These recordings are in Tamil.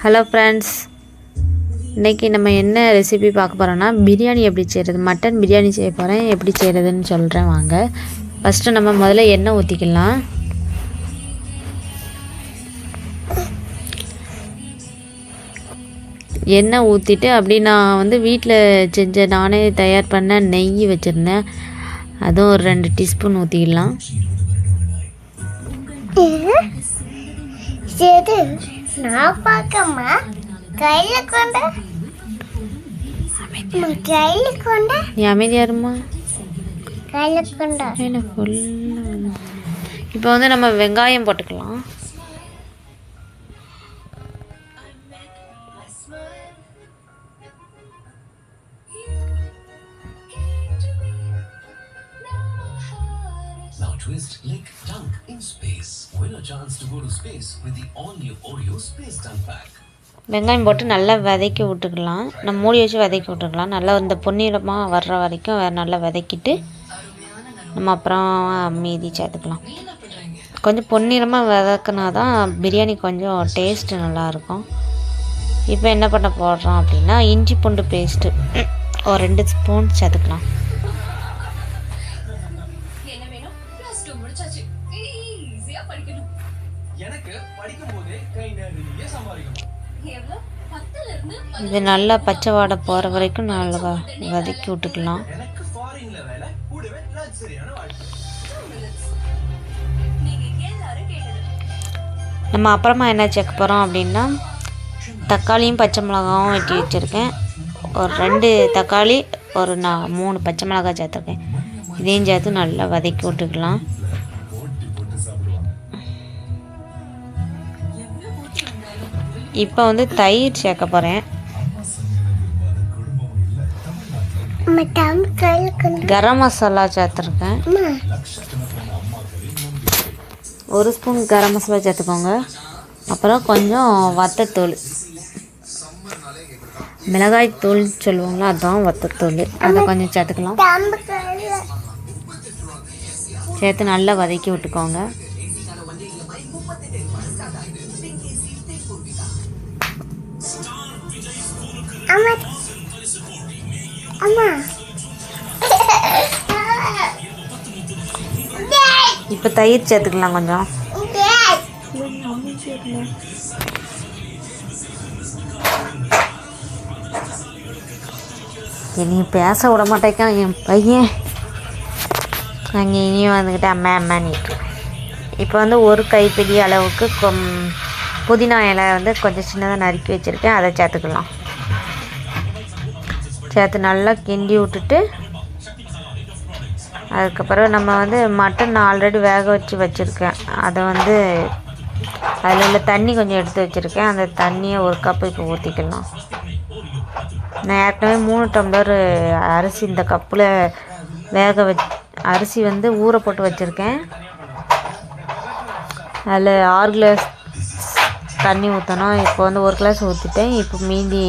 ஹலோ ஃப்ரெண்ட்ஸ், இன்றைக்கி நம்ம என்ன ரெசிபி பார்க்க போகிறோன்னா பிரியாணி எப்படி செய்கிறது, மட்டன் பிரியாணி செய்ய போகிறேன். எப்படி செய்கிறதுன்னு சொல்கிறேன் வாங்க. ஃபஸ்ட்டு நம்ம முதல்ல எண்ணெய் ஊற்றிக்கலாம். எண்ணெய் ஊற்றிட்டு அப்படி நான் வீட்டில் செஞ்ச நானே தயார் பண்ண நெய் வச்சுருந்தேன். அதுவும் ஒரு 2 டீஸ்பூன் ஊற்றிக்கலாம். நான் பார்க்கம்மா கையில் கொண்ட நீ அமைதியாக இருமா. கையில் கொண்ட என்ன ஃபுல்லாக இப்போ நம்ம வெங்காயம் போட்டுக்கலாம். Now twist like dunk in space. Win a chance to go to space with the all-new Oreo Space Dunk Pack. வெங்காயம் போட்டு நல்லா வதக்கி விட்டுக்கலாம். நம்ம மூடி வச்சு வதக்கி விட்டுக்கலாம். நல்லா இந்த பொன்னிறமாக வர்ற வரைக்கும் நல்லா வதக்கிட்டு நம்ம அப்புறம் மீதி சேர்த்துக்கலாம். கொஞ்சம் பொன்னிறமாக வதக்கினா தான் பிரியாணி கொஞ்சம் டேஸ்ட்டு நல்லாயிருக்கும். இப்போ என்ன பண்ண போடுறோம் அப்படின்னா இஞ்சி பூண்டு பேஸ்ட்டு ஒரு 2 ஸ்பூன் சேர்த்துக்கலாம். இது நல்லா பச்சை வாடை போகிற வரைக்கும் நல்லா வதக்கி விட்டுக்கலாம். நம்ம அப்புறமா என்ன சேர்க்க போகிறோம் அப்படின்னா தக்காளியும் பச்சை மிளகாவும் வெட்டி வச்சுருக்கேன். ஒரு 2 தக்காளி, ஒரு 3 பச்சை மிளகாய் சேர்த்துருக்கேன். இதையும் சேர்த்து நல்லா வதக்கி விட்டுக்கலாம். இப்போ தயிர் சேர்க்க போகிறேன். கரம் மசாலா சேர்த்துருக்கேன். 1 ஸ்பூன் கரம் மசாலா சேர்த்துக்கோங்க. அப்புறம் கொஞ்சம் வத்தத்தூள், மிளகாய் தூள் சொல்லுவாங்களா, அதுதான் வத்தத்தூள். அதை கொஞ்சம் சேர்த்துக்கலாம். சேர்த்து நல்லா வதக்கி விட்டுக்கோங்க. இப்போ தயிர் சேர்த்துக்கலாம் கொஞ்சம். என்னையும் பேச விட மாட்டேக்கான் என் பையன். அங்கே இனியும் வந்துக்கிட்டு அம்மானிட்டு. இப்போ ஒரு கைப்பிடி அளவுக்கு புதினா இலை கொஞ்சம் சின்னதாக நறுக்கி வச்சுருக்கேன். அதை சேர்த்துக்கலாம். சேர்த்து நல்லா கிண்டி விட்டுட்டு அதுக்கப்புறம் நம்ம மட்டன் ஆல்ரெடி வேக வச்சுருக்கேன். அதை அதில் உள்ள தண்ணி கொஞ்சம் எடுத்து வச்சுருக்கேன். அந்த தண்ணியை 1 கப்பு இப்போ ஊற்றிக்கலாம். நான் ஏற்கனவே 3 டம்ளர் அரிசி இந்த கப்பில் அரிசி ஊற போட்டு வச்சுருக்கேன். அதில் 6 கிளாஸ் தண்ணி ஊற்றணும். இப்போ 1 கிளாஸ் ஊற்றிட்டேன். இப்போ மீதி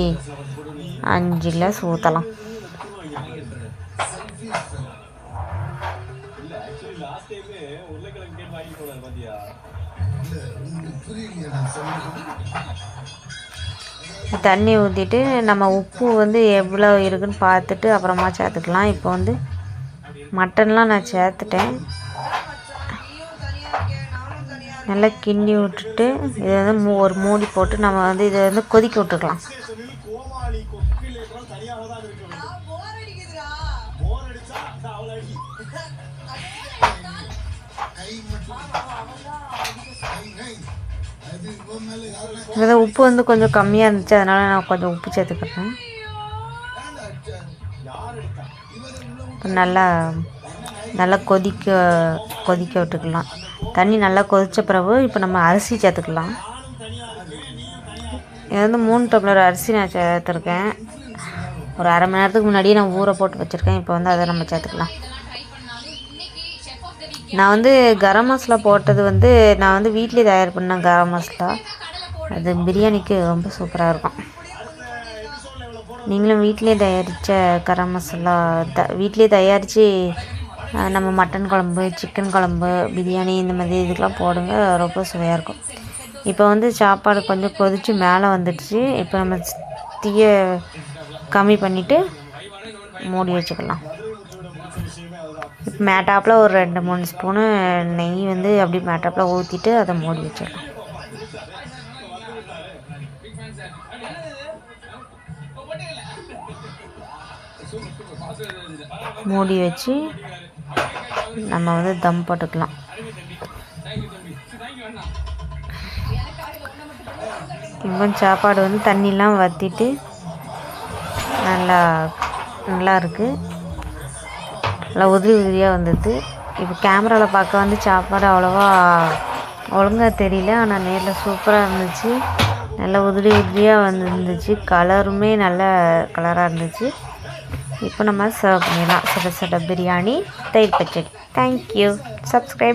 5 கிளாஸ் ஊற்றலாம். தண்ணி ஊற்றிட்டு நம்ம உப்பு எவ்வளோ இருக்குன்னு பார்த்துட்டு அப்புறமா சேர்த்துக்கலாம். இப்போ மட்டன்லாம் நான் சேர்த்துட்டேன். நல்லா கிண்டி விட்டுட்டு இது ஒரு மூடி போட்டு நம்ம இதை கொதிக்க விட்டுக்கலாம். உப்பு கொஞ்சம் கம்மியாக இருந்துச்சு, அதனால் நான் கொஞ்சம் உப்பு சேர்த்துக்கிறேன். நல்லா கொதிக்க விட்டுக்கலாம். தண்ணி நல்லா கொதித்த பிறகு இப்போ நம்ம அரிசி சேர்த்துக்கலாம். இது 3 டம்ளர் அரிசி நான் சேர்த்துருக்கேன். ஒரு அரை மணி நேரத்துக்கு முன்னாடியே நான் ஊற போட்டு வச்சுருக்கேன். இப்போ அதை நம்ம சேர்த்துக்கலாம். நான் கரம் மசாலா போட்டது நான் வீட்டிலே தயார் பண்ணேன். கரம் மசாலா அது பிரியாணிக்கு ரொம்ப சூப்பராக இருக்கும். நீங்களும் வீட்டிலே தயாரித்த கரம் மசாலா வீட்டிலே தயாரித்து நம்ம மட்டன் குழம்பு, சிக்கன் குழம்பு, பிரியாணி இந்த மாதிரி இதுக்கெலாம் போடுங்க. ரொம்ப சுவையாக இருக்கும். இப்போ வந்து சாப்பாடு கொஞ்சம் கொதித்து மேலே வந்துடுச்சு. இப்போ நம்ம தீயை கம்மி பண்ணிவிட்டு மூடி வச்சுக்கலாம். மேட்டாப்பில் ஒரு 2-3 ஸ்பூனு நெய் வந்து அப்படி மேட்டாப்பில் ஊற்றிட்டு அதை மூடி வச்சிடலாம். மூடி வச்சு நம்ம வந்து தம் போட்டுக்கலாம். இப்போ சாப்பாடு வந்து தண்ணிலாம் வற்றிட்டு நல்லா இருக்குது. நல்லா உதிரியாக வந்தது. இப்போ கேமராவில் பார்க்க வந்து சாப்பாடு அவ்வளோவா ஒழுங்காக தெரியல, ஆனால் நேரில் சூப்பராக இருந்துச்சு. நல்லா உதிரியாக வந்துருந்துச்சு. கலருமே நல்ல கலராக இருந்துச்சு. இப்போ நம்ம சர்வ் பண்ணிடலாம். சுட சுட பிரியாணி, தயிர் பச்சடி. தேங்க்யூ. சப்ஸ்கிரைப்.